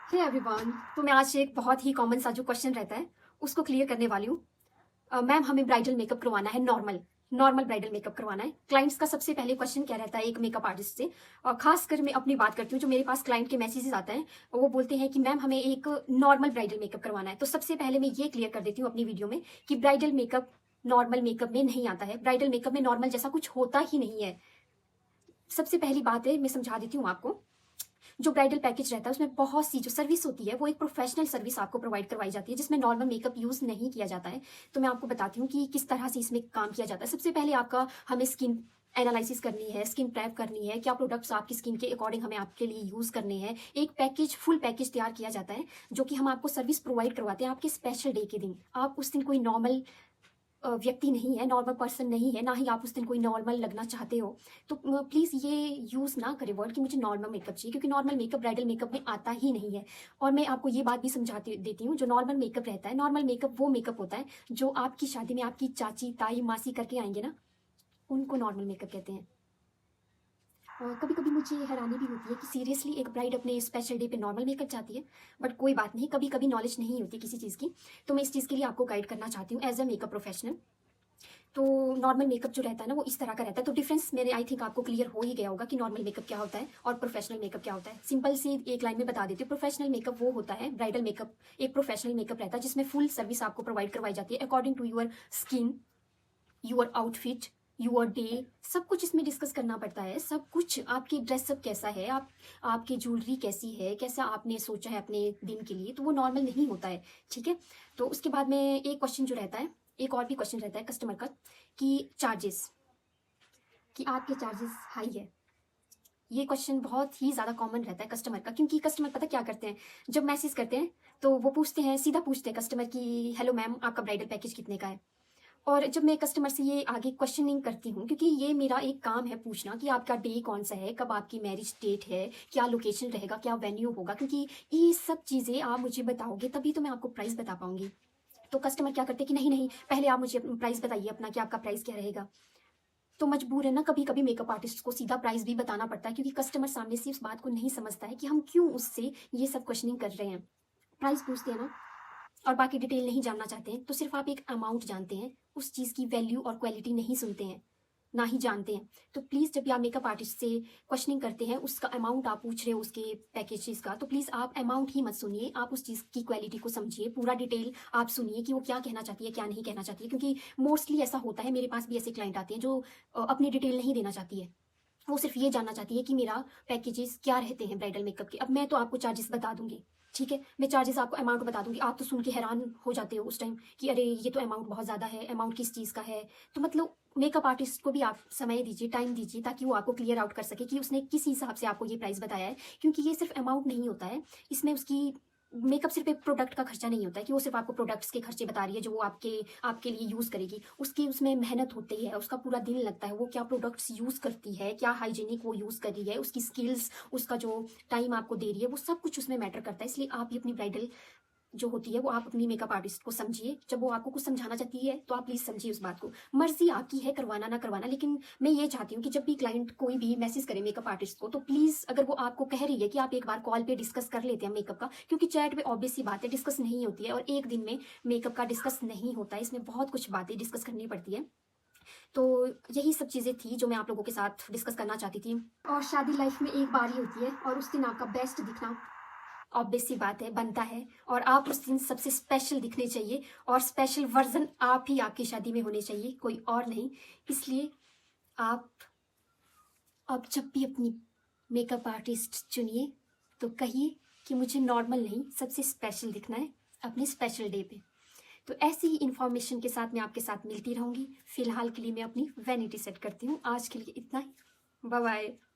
Hey everyone, तो मैं आज एक बहुत ही कॉमन सा जो क्वेश्चन रहता है उसको क्लियर करने वाली हूँ। मैम, हमें ब्राइडल मेकअप करवाना है, नॉर्मल नॉर्मल ब्राइडल मेकअप करवाना है। क्लाइंट्स का सबसे पहले क्वेश्चन क्या रहता है एक मेकअप आर्टिस्ट से, और खासकर मैं अपनी बात करती हूँ, जो मेरे पास क्लाइंट के मैसेजेस आते हैं वो बोलते हैं कि मैम हमें एक नॉर्मल ब्राइडल मेकअप करवाना है। तो सबसे पहले मैं ये क्लियर कर देती हूँ अपनी वीडियो में कि ब्राइडल मेकअप नॉर्मल मेकअप में नहीं आता है। ब्राइडल मेकअप में नॉर्मल जैसा कुछ होता ही नहीं है। सबसे पहली बात है, मैं समझा देती हूँ आपको। जो ब्राइडल पैकेज रहता है उसमें बहुत सी जो सर्विस होती है वो एक प्रोफेशनल सर्विस आपको प्रोवाइड करवाई जाती है, जिसमें नॉर्मल मेकअप यूज नहीं किया जाता है। तो मैं आपको बताती हूँ कि किस तरह से इसमें काम किया जाता है। सबसे पहले आपका हमें स्किन एनालिसिस करनी है, स्किन प्रेप करनी है, क्या प्रोडक्ट्स आपकी स्किन के अकॉर्डिंग हमें आपके लिए यूज करने हैं। एक पैकेज, फुल पैकेज तैयार किया जाता है जो कि हम आपको सर्विस प्रोवाइड करवाते हैं आपके स्पेशल डे के दिन। आप उस दिन कोई नॉर्मल व्यक्ति नहीं है, नॉर्मल पर्सन नहीं है, ना ही आप उस दिन कोई नॉर्मल लगना चाहते हो। तो प्लीज़ ये यूज़ ना करें वर्ड कि मुझे नॉर्मल मेकअप चाहिए, क्योंकि नॉर्मल मेकअप ब्राइडल मेकअप में आता ही नहीं है। और मैं आपको ये बात भी समझाती देती हूँ, जो नॉर्मल मेकअप रहता है, नॉर्मल मेकअप वो मेकअप होता है जो आपकी शादी में आपकी चाची, ताई, मासी करके आएंगे ना, उनको नॉर्मल मेकअप कहते हैं। कभी कभी मुझे हैरानी भी होती है कि सीरियसली एक ब्राइड अपने स्पेशल डे पे नॉर्मल मेकअप चाहती है। बट कोई बात नहीं, कभी कभी नॉलेज नहीं होती किसी चीज़ की, तो मैं इस चीज़ के लिए आपको गाइड करना चाहती हूँ एज अ मेकअप प्रोफेशनल। तो नॉर्मल मेकअप जो रहता है ना वो इस तरह का रहता है। तो डिफरेंस मेरे आई थिंक आपको क्लियर हो ही गया होगा कि नॉर्मल मेकअप क्या होता है और प्रोफेशनल मेकअप क्या होता है। सिंपल सी एक लाइन में बता देती हूँ। प्रोफेशनल मेकअप वो होता है, ब्राइडल मेकअप एक प्रोफेशनल मेकअप रहता है जिसमें फुल सर्विस आपको प्रोवाइड करवाई जाती है according to your skin, your outfit, your day. सब कुछ इसमें डिस्कस करना पड़ता है। सब कुछ, आपकी ड्रेसअप कैसा है, आपकी ज्वेलरी कैसी है, कैसा आपने सोचा है अपने दिन के लिए, तो वो नॉर्मल नहीं होता है। ठीक है। तो उसके बाद में एक क्वेश्चन जो रहता है, एक और भी क्वेश्चन रहता है कस्टमर का कि चार्जेस, कि आपके चार्जेस हाई है। ये क्वेश्चन बहुत ही ज़्यादा कॉमन रहता है कस्टमर का, क्योंकि कस्टमर पता क्या करते हैं, जब मैसेज करते हैं तो वो पूछते हैं, सीधा पूछते हैं कस्टमर कि हेलो मैम, आपका ब्राइडल पैकेज कितने का है। और जब मैं कस्टमर से ये आगे क्वेश्चनिंग करती हूँ, क्योंकि ये मेरा एक काम है पूछना कि आपका डे कौन सा है, कब आपकी मैरिज डेट है, क्या लोकेशन रहेगा, क्या वेन्यू होगा, क्योंकि ये सब चीज़ें आप मुझे बताओगे तभी तो मैं आपको प्राइस बता पाऊंगी। तो कस्टमर क्या करते हैं कि नहीं नहीं, पहले आप मुझे प्राइस बताइए अपना कि आपका प्राइस क्या रहेगा। तो मजबूर है ना, कभी कभी मेकअप आर्टिस्ट को सीधा प्राइस भी बताना पड़ता है, क्योंकि कस्टमर सामने से उस बात को नहीं समझता है कि हम क्यों उससे ये सब क्वेश्चनिंग कर रहे हैं। प्राइस पूछते हैं ना, और बाकी डिटेल नहीं जानना चाहते हैं, तो सिर्फ आप एक अमाउंट जानते हैं, उस चीज़ की वैल्यू और क्वालिटी नहीं सुनते हैं, ना ही जानते हैं। तो प्लीज़ जब भी आप मेकअप आर्टिस्ट से क्वेश्चनिंग करते हैं, उसका अमाउंट आप पूछ रहे हो उसके पैकेजेस का, तो प्लीज़ आप अमाउंट ही मत सुनिए, आप उस चीज़ की क्वालिटी को समझिए, पूरा डिटेल आप सुनिए कि वो क्या कहना चाहती है, क्या नहीं कहना चाहती है। क्योंकि मोस्टली ऐसा होता है, मेरे पास भी ऐसे क्लाइंट आते हैं जो अपनी डिटेल नहीं देना चाहती है। वो सिर्फ ये जानना चाहती है कि मेरा पैकेजेस क्या रहते हैं ब्राइडल मेकअप के। अब मैं तो आपको चार्जेस बता दूंगी, ठीक है, मैं चार्जेस आपको अमाउंट बता दूंगी। आप तो सुन के हैरान हो जाते हो उस टाइम कि अरे ये तो अमाउंट बहुत ज़्यादा है, अमाउंट किस चीज़ का है। तो मतलब मेकअप आर्टिस्ट को भी आप समय दीजिए, टाइम दीजिए, ताकि वो आपको क्लियर आउट कर सके कि उसने किस हिसाब से आपको ये प्राइस बताया है। क्योंकि ये सिर्फ अमाउंट नहीं होता है, इसमें उसकी मेकअप सिर्फ एक प्रोडक्ट का खर्चा नहीं होता है कि वो सिर्फ आपको प्रोडक्ट्स के खर्चे बता रही है जो वो आपके आपके लिए यूज़ करेगी। उसकी उसमें मेहनत होती है, उसका पूरा दिन लगता है, वो क्या प्रोडक्ट्स यूज़ करती है, क्या हाइजीनिक वो यूज़ कर रही है, उसकी स्किल्स, उसका जो टाइम आपको दे रही है, वो सब कुछ उसमें मैटर करता है। इसलिए आप भी अपनी ब्राइडल जो होती है वो आप अपनी मेकअप आर्टिस्ट को समझिए। जब वो आपको कुछ समझाना चाहती है तो आप प्लीज़ समझिए उस बात को। मर्जी आपकी है करवाना ना करवाना, लेकिन मैं ये चाहती हूँ कि जब भी क्लाइंट कोई भी मैसेज करे मेकअप आर्टिस्ट को, तो प्लीज़ अगर वो आपको कह रही है कि आप एक बार कॉल पे डिस्कस कर लेते हैं मेकअप का, क्योंकि चैट पे ऑब्वियस सी बात है डिस्कस नहीं होती है, और एक दिन में मेकअप का डिस्कस नहीं होता है, इसमें बहुत कुछ बातें डिस्कस करनी पड़ती है। तो यही सब चीज़ें थी जो मैं आप लोगों के साथ डिस्कस करना चाहती थी। और शादी लाइफ में एक बार ही होती है, और उस दिन आपका बेस्ट दिखना ऑब्वियस सी बात है, बनता है, और आप उस दिन सबसे स्पेशल दिखने चाहिए, और स्पेशल वर्जन आप ही आपकी शादी में होने चाहिए, कोई और नहीं। इसलिए आप अब जब भी अपनी मेकअप आर्टिस्ट चुनिए तो कहिए कि मुझे नॉर्मल नहीं, सबसे स्पेशल दिखना है अपने स्पेशल डे पे। तो ऐसी ही इन्फॉर्मेशन के साथ मैं आपके साथ मिलती रहूँगी। फिलहाल के लिए मैं अपनी वैनिटी सेट करती हूँ। आज के लिए इतना ही। Bye bye.